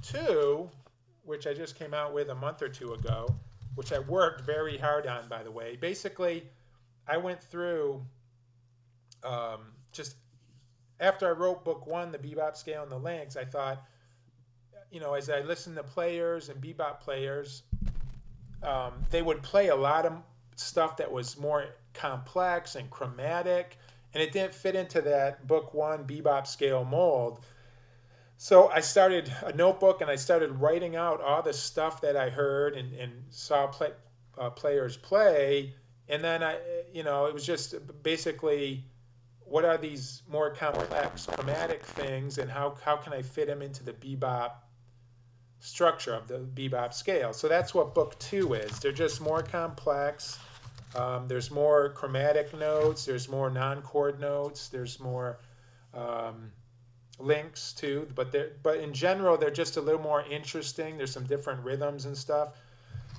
2, which I just came out with a month or two ago, which I worked very hard on, by the way. Basically, I went through just after I wrote book 1, the bebop scale and the links, I thought, as I listened to players and bebop players, they would play a lot of stuff that was more complex and chromatic, and it didn't fit into that book 1 bebop scale mold. So I started a notebook and I started writing out all the stuff that I heard and saw players play. And then it was just basically, what are these more complex chromatic things and how can I fit them into the bebop structure of the bebop scale? So that's what book 2 is. They're just more complex. There's more chromatic notes. There's more non-chord notes. There's more links too, but in general they're just a little more interesting. There's some different rhythms and stuff.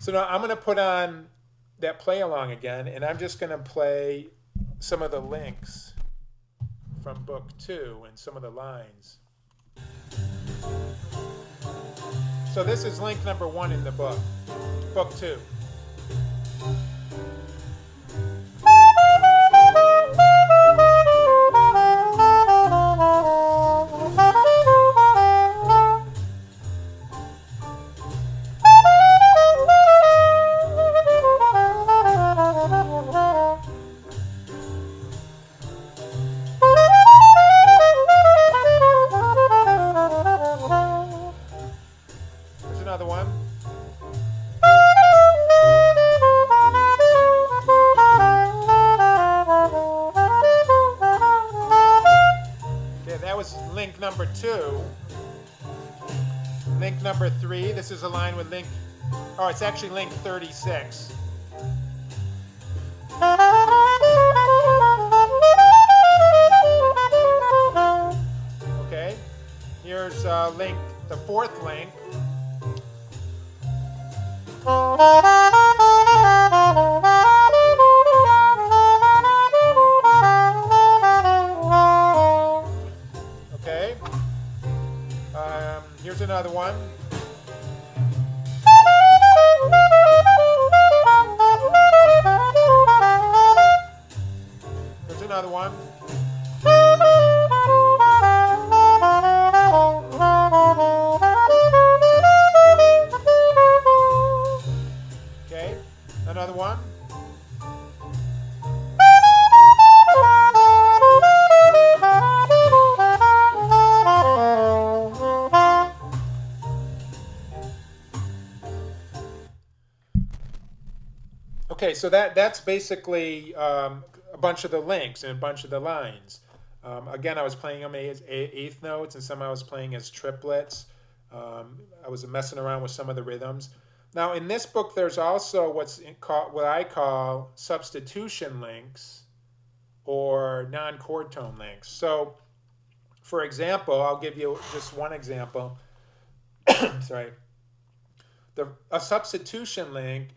So now I'm going to put on that play along again, and I'm just going to play some of the links from book 2 and some of the lines. So this is link number 1 in the book 2. Another one. Okay, that was link number 2. Link number 3. This is a line with link. Oh, it's actually link 36. Okay, here's link, the 4th link. Okay. Here's another one. Here's another one. Okay, another one. Okay, so that's basically a bunch of the links and a bunch of the lines. Again, I was playing them as eighth notes, and some I was playing as triplets. I was messing around with some of the rhythms. Now, in this book, there's also what I call substitution links or non-chord tone links. So, for example, I'll give you just one example. Sorry. A substitution link.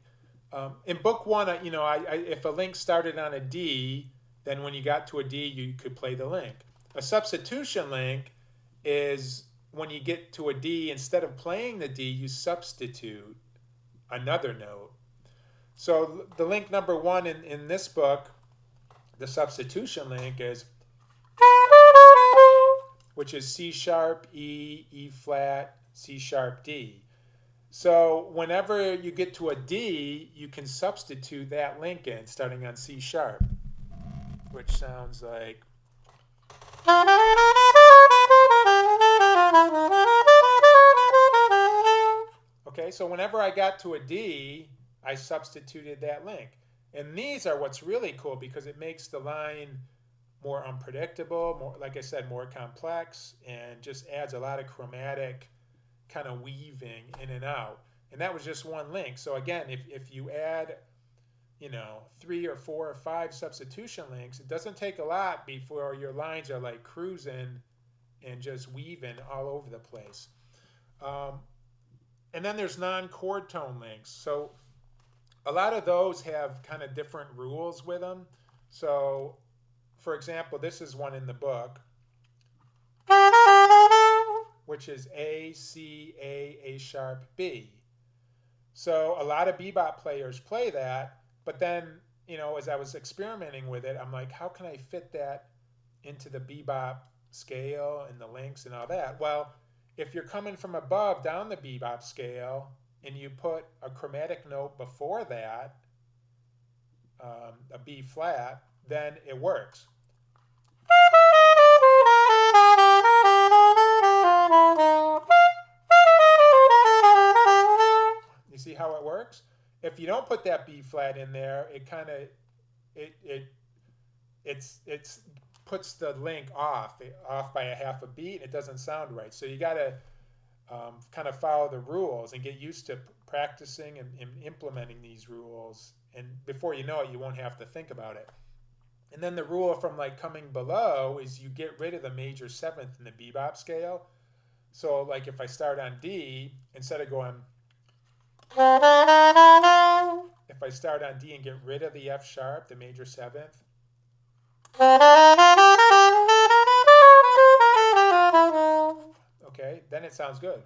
In book 1, if a link started on a D, then when you got to a D, you could play the link. A substitution link is when you get to a D, instead of playing the D, you substitute another note. So the link number 1 in this book, the substitution link, is, which is C sharp, E, E flat, C sharp, D. So whenever you get to a D, you can substitute that link in, starting on C sharp, which sounds like. Okay, so whenever I got to a D, I substituted that link. And these are what's really cool because it makes the line more unpredictable, more, like I said, more complex, and just adds a lot of chromatic kind of weaving in and out. And that was just one link. So again, if you add, 3 or 4 or 5 substitution links, it doesn't take a lot before your lines are like cruising and just weaving all over the place. And then there's non-chord tone links. So a lot of those have kind of different rules with them. So, for example, this is one in the book. which is A, C, A sharp, B. So a lot of bebop players play that, but then, as I was experimenting with it, I'm like, how can I fit that into the bebop scale and the links and all that? Well, if you're coming from above down the bebop scale and you put a chromatic note before that, a B flat, then it works. You see how it works? If you don't put that B flat in there, it kind of it's puts the link off by a half a beat. It doesn't sound right. So you got to kind of follow the rules and get used to practicing and implementing these rules. And before you know it, you won't have to think about it. And then the rule from like coming below is you get rid of the major seventh in the bebop scale. So like if I start on D, instead of going, if I start on D and get rid of the F sharp, the major seventh, okay, then it sounds good.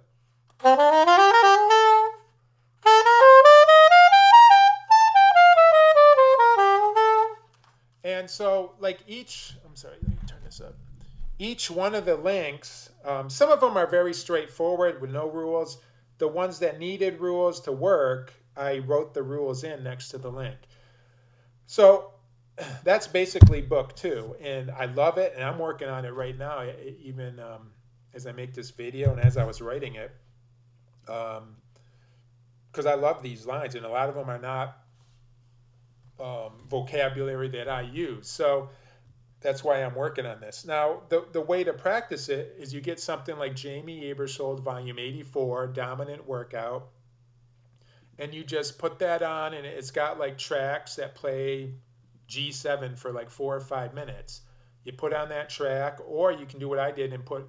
And so like I'm sorry, let me turn this up. Each one of the links, some of them are very straightforward with no rules. The ones that needed rules to work, I wrote the rules in next to the link. So that's basically book 2, and I love it, and I'm working on it right now, even as I make this video and as I was writing it, because I love these lines, and a lot of them are not vocabulary that I use. So that's why I'm working on this. Now, the way to practice it is you get something like Jamie Aebersold Volume 84, Dominant Workout, and you just put that on, and it's got like tracks that play G7 for like 4 or 5 minutes. You put on that track, or you can do what I did and put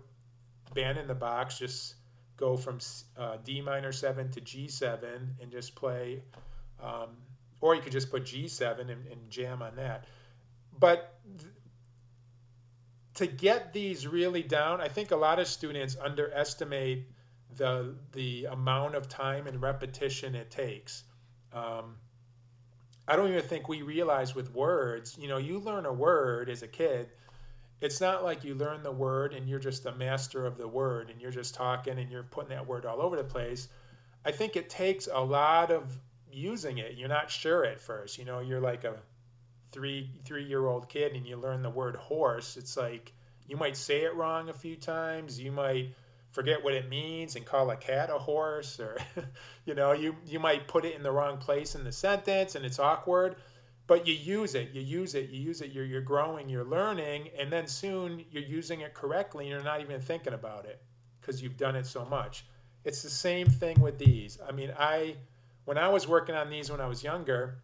Band in the Box, just go from D minor 7 to G7 and just play, or you could just put G7 and jam on that. But to get these really down, I think a lot of students underestimate the amount of time and repetition it takes. I don't even think we realize with words, you learn a word as a kid. It's not like you learn the word and you're just the master of the word and you're just talking and you're putting that word all over the place. I think it takes a lot of using it. You're not sure at first. You're like a three-year-old kid and you learn the word horse. It's like you might say it wrong a few times. You might forget what it means and call a cat a horse, or you might put it in the wrong place in the sentence and it's awkward, but you use it. You're growing, you're learning, and then soon you're using it correctly and you're not even thinking about it because you've done it so much. It's the same thing with these. I mean, when I was working on these when I was younger,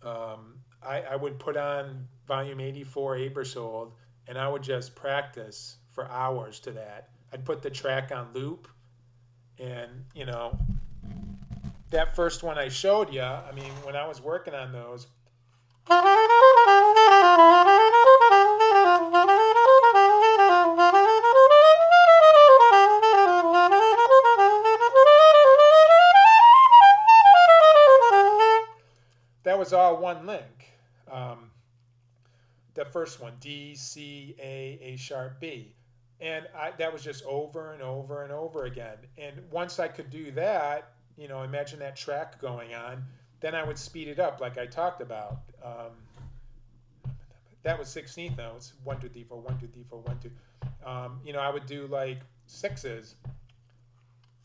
I would put on Volume 84 Aebersold and I would just practice for hours to that. I'd put the track on loop, and that first one I showed you, I mean, when I was working on those, that was all one link. The first one, D, C, A sharp, B. And that was just over and over and over again. And once I could do that, imagine that track going on, then I would speed it up like I talked about. That was 16th notes, 1, 2, 3, 4, 1, 2, 3, 4, 1, 2. I would do like sixes.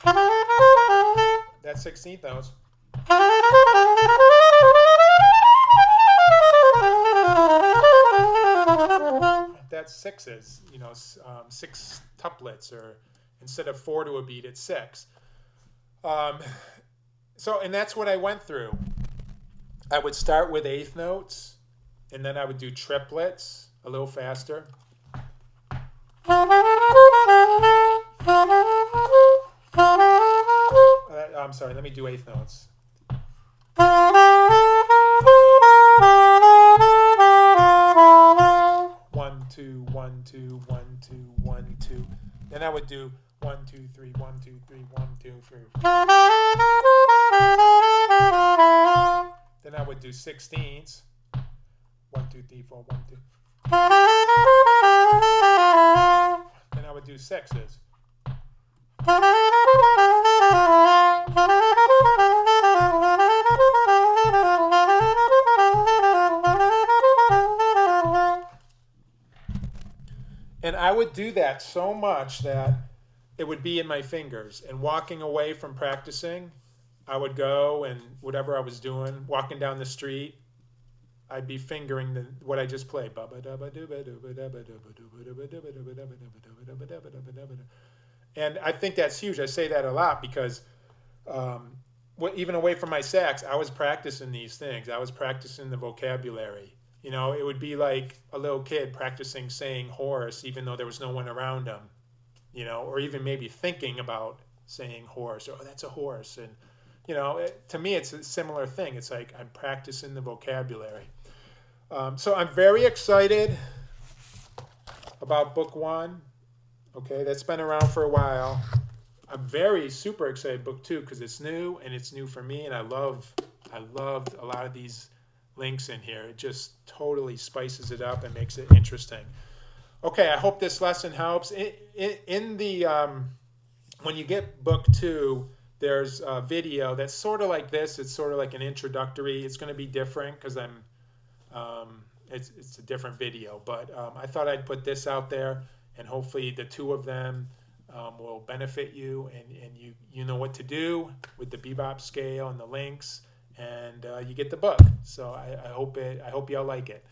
That's 16th notes. That's sixes, 6 tuplets, or instead of 4 to a beat, it's 6. And that's what I went through. I would start with eighth notes, and then I would do triplets a little faster. I'm sorry, let me do eighth notes. 1, 2, 1, 2, 1, 2, 1, 2. And I would do 1, 2, 3, 1, 2, 3, 1, 2, 3. Then I would do 16ths. 1, 2, 3, 4, 1, 2. Then I would do sixes. And I would do that so much that it would be in my fingers. And walking away from practicing, I would go and whatever I was doing, walking down the street, I'd be fingering what I just played. And I think that's huge. I say that a lot because even away from my sax, I was practicing these things. I was practicing the vocabulary. You know, it would be like a little kid practicing saying horse, even though there was no one around him, you know, or even maybe thinking about saying horse, or oh, that's a horse. And, you know, to me, it's a similar thing. It's like I'm practicing the vocabulary. So I'm very excited about book 1. Okay, that's been around for a while. I'm super excited book 2 because it's new and it's new for me, and I love a lot of these links in here. It just totally spices it up and makes it interesting. Okay, I hope this lesson helps. In the when you get book 2, there's a video that's sort of like this. It's sort of like an introductory. It's going to be different because it's a different video. But I thought I'd put this out there, and hopefully the 2 of them will benefit you, and you know what to do with the Bebop scale and the links, and you get the book. So I hope y'all like it.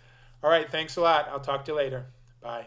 All right, thanks a lot. I'll talk to you later. Bye.